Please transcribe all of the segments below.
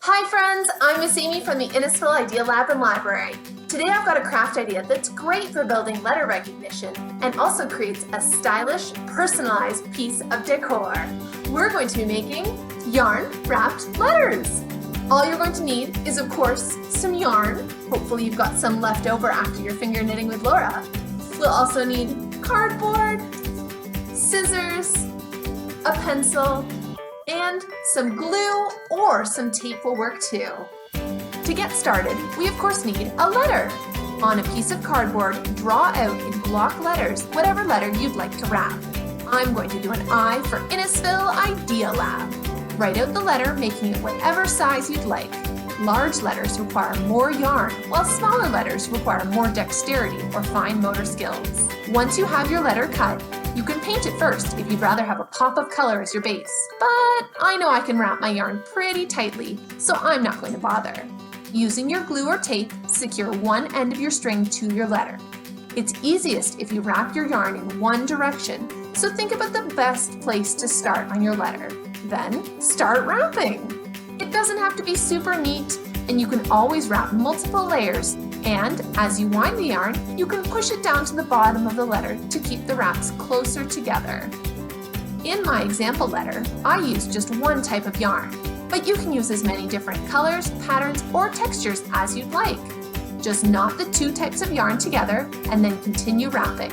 Hi friends, I'm Miss Amy from the Innisfil Idea Lab and Library. Today I've got a craft idea that's great for building letter recognition and also creates a stylish, personalized piece of decor. We're going to be making yarn-wrapped letters. All you're going to need is, of course, some yarn. Hopefully you've got some left over after your finger knitting with Laura. We'll also need cardboard, scissors, a pencil, and some glue or some tape will work too. To get started, we of course need a letter. On a piece of cardboard, draw out in block letters whatever letter you'd like to wrap. I'm going to do an I for Innisfil Idea Lab. Write out the letter, making it whatever size you'd like. Large letters require more yarn, while smaller letters require more dexterity or fine motor skills. Once you have your letter cut, you can paint it first if you'd rather have a pop of color as your base, but I know I can wrap my yarn pretty tightly, so I'm not going to bother. Using your glue or tape, secure one end of your string to your letter. It's easiest if you wrap your yarn in one direction, so think about the best place to start on your letter. Then start wrapping. It doesn't have to be super neat, and you can always wrap multiple layers. And as you wind the yarn, you can push it down to the bottom of the letter to keep the wraps closer together. In my example letter, I used just one type of yarn, but you can use as many different colors, patterns, or textures as you'd like. Just knot the two types of yarn together and then continue wrapping.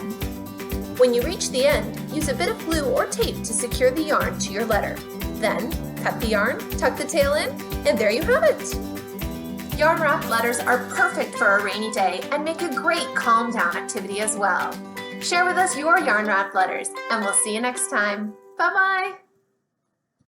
When you reach the end, use a bit of glue or tape to secure the yarn to your letter. Then, cut the yarn, tuck the tail in, and there you have it! Yarn-wrapped letters are perfect for a rainy day and make a great calm-down activity as well. Share with us your yarn-wrapped letters, and we'll see you next time. Bye-bye!